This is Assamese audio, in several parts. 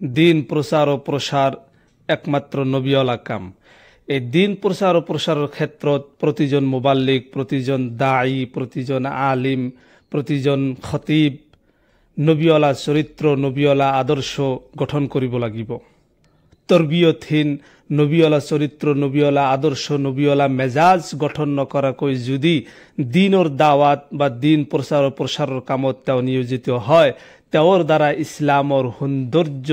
দিন প্ৰচাৰ ও প্ৰসাৰ একমাত্ৰ নবীওয়ালা কাম। এই দিন প্ৰচাৰ ও প্ৰসাৰেৰ ক্ষেত্ৰত প্ৰতিজন মুবাল্লিগ, প্ৰতিজন দায়ী, প্ৰতিজন আলিম, প্ৰতিজন খতিব নবীওয়ালা চৰিত্ৰ, নবীওয়ালা আদৰ্শ গঠন কৰিব লাগিব। তৰবিয়তহীন নবীওয়ালা চৰিত্ৰ, নবীওয়ালা আদৰ্শ, নবীওয়ালা মেজাজ গঠন নকৰাকৈ যদি দিনৰ দাৱাত বা দিন প্ৰচাৰ ও প্ৰসাৰৰ কামত তেওঁ নিয়োজিত হয়, তেওঁৰ দ্বাৰা ইছলামৰ সৌন্দৰ্য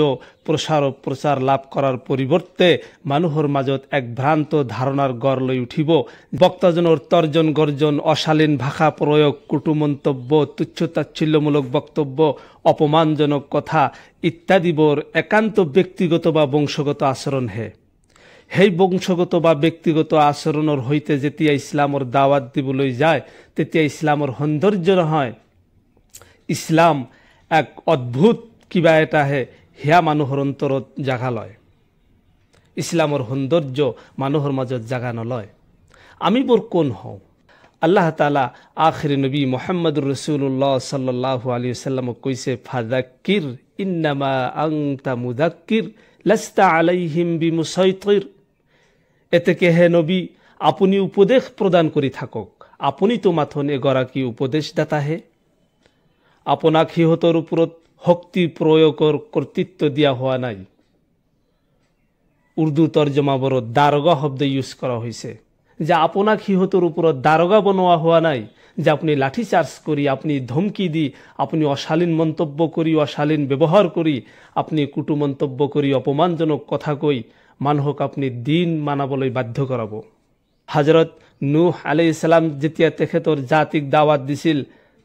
প্ৰচাৰ লাভ কৰাৰ পৰিৱৰ্তে মানুহৰ মাজত এক ভ্ৰান্ত ধাৰণাৰ গঢ় লৈ উঠিব। বক্তাজনৰ তৰ্জন গৰ্জন, অশালীন ভাষা প্ৰয়োগ, কটু মন্তব্য, তুচ্ছ তাচ্ছিল্যমূলক বক্তব্য, অপমানজনক কথা ইত্যাদিবোৰ একান্ত ব্যক্তিগত বা বংশগত আচৰণহে। সেই বংশগত বা ব্যক্তিগত আচৰণৰ সৈতে যেতিয়া ইছলামৰ দাৱাত দিবলৈ যায়, তেতিয়া ইছলামৰ সৌন্দৰ্য নহয়, ইছলাম এক অদ্ভুত কিবা এটাহে সেয়া মানুহৰ অন্তৰত জাগা লয়। ইছলামৰ সৌন্দৰ্য মানুহৰ মাজত জাগা নলয়। আমি বৰ কোন হওঁ? আল্লাহ তাআলা আখিৰি নবী মুহাম্মদুৰ ৰাসূলুল্লাহ সাল্লাল্লাহু আলাইহি ওয়াসাল্লামক কৈছে, ফাযাক্কিৰ ইন্নামা আনতা মুযাক্কিৰ লাস্তা আলাইহিম বিমুসাইতিৰ। এতেকে হে নবী, আপুনি উপদেশ প্ৰদান কৰি থাকক, আপুনি তো মাথোন এগৰাকী উপদেশদাতাহে। আপোনাক সিহঁতৰ ওপৰত শক্তি প্ৰয়োগৰ কৰ্তৃত্ব দিয়া হোৱা নাই। উৰ্দু তৰ্জমাবোৰত দাৰোগা শব্দ ইউজ কৰা হৈছে, যে আপোনাক সিহঁতৰ ওপৰত দাৰোগা বনোৱা হোৱা নাই, যে আপুনি লাঠি চাৰ্জ কৰি, আপুনি ধমকি দি, আপুনি অশালীন মন্তব্য কৰি, অশালীন ব্যৱহাৰ কৰি, আপুনি কুটু মন্তব্য কৰি, অপমানজনক কথা কৈ মানুহক আপুনি দিন মানাবলৈ বাধ্য কৰাব। হযৰত নূহ আলাইহিস সালাম যেতিয়া তেখেতৰ জাতিক দাৱাত দিছিল,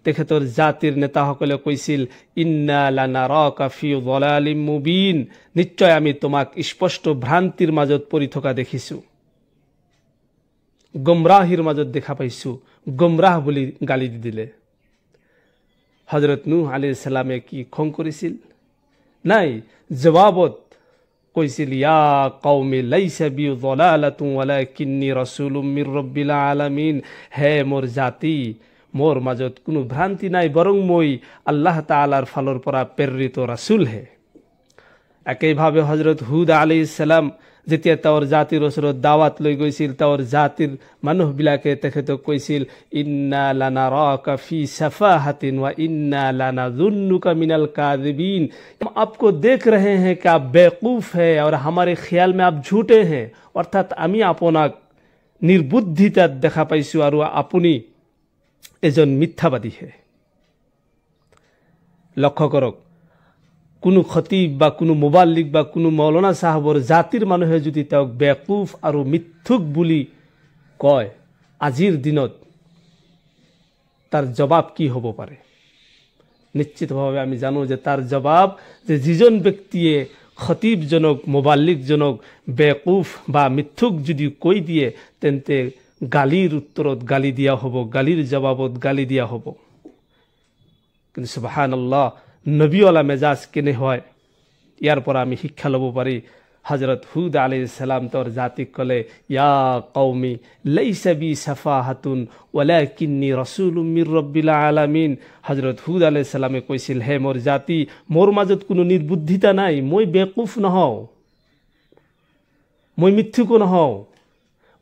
তেখেতৰ জাতিৰ নেতাসকলে কৈছিল, ইন্না লানাৰাকা ফি যালালিম মুবিন, নিশ্চয় আমি তোমাক স্পষ্ট ভ্ৰান্তিৰ মাজত পৰি থকা দেখিছো, গুমৰাহীৰ মাজত দেখা পাইছো। গুমৰাহ বুলি গালি দি দিলে। হযৰত নূহ আলাইহিস সালামে কি খং কৰিছিল? নাই, জবাবত কৈছিল, ইয়া কওমি লাইসা বি যালালাতুন ওয়ালাকিন্নী ৰাসূলুম মিৰ ৰাব্বিল আলামিন, হে মোৰ জাতি, মোৰ মাজত কোনো ভ্ৰান্তি নাই, বৰং মই আল্লাহ তাআলাৰ ফালৰ পৰা প্ৰেৰিত ৰাসূল হে। একেইভাৱে হযৰত হুদ আলাইহিস সালাম যেতিয়া তেওঁৰ জাতিৰ ওচৰত দাৱাত লৈ গৈছিল, তেওঁৰ জাতিৰ মানুহবিলাকে তেখেতক কৈছিল, ইন্না লানাৰাকা ফি সাফাহাতিন ওয়া ইন্না লানাযুন্নুকা মিনাল কাযিবিন, আপকো দেখ रहे हैं कि आप बेवकूफ है और हमारे ख्याल में आप झूठे हैं। অর্থাৎ আমি আপোনাক নির্বুদ্ধিতাত দেখা পাইছো আৰু আপুনি এজন মিথ্যাবাদী হে। লক্ষ্য কৰক, কোনো খতিব বা কোনো মুবাল্লিগ বা কোনো মৌলানা সাহাবৰ জাতিৰ মানুহে যদি তেওঁক বেকুফ আৰু মিথ্যুক বুলি কয়, আজিৰ দিনত তাৰ জবাব কি হ'ব পাৰে? নিশ্চিতভাৱে আমি জানো যে তাৰ জবাব, যে যিজন ব্যক্তিয়ে খতিবজনক, মুবাল্লিগজনক বেকুফ বা মিথ্যুক যদি কৈ দিয়ে, তেন্তে গালিৰ উত্তৰত গালি দিয়া হ'ব, গালিৰ জবাবত গালি দিয়া হ'ব। কিন্তু সুবহানাল্লাহ, নবীওয়ালা মেজাজ কেনে হয়, ইয়াৰ পৰা আমি শিক্ষা ল'ব পাৰি। হযৰত হুদ আলাইহিস সালাম তেওঁৰ জাতিক ক'লে, ইয়া কওমি লাইসা বি সাফাহাতুন ওয়ালাকিন্নী ৰাসূলুম মিৰ ৰাব্বিল আলামিন। হযৰত হুদ আলাইহিস সালামে কৈছিল, হে মোৰ জাতি, মোৰ মাজত কোনো নিৰ্বুদ্ধিতা নাই, মই বেকুফ নহওঁ, মই মিথ্যুক নহওঁ,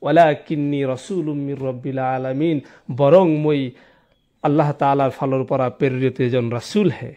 ওয়ালাকিন্নী ৰাসূলুম মিৰ ৰাব্বিল আলামিন, বৰং মই আল্লাহ তাআলাৰ ফালৰ পৰা প্ৰেৰিত এজন ৰাসূল হে।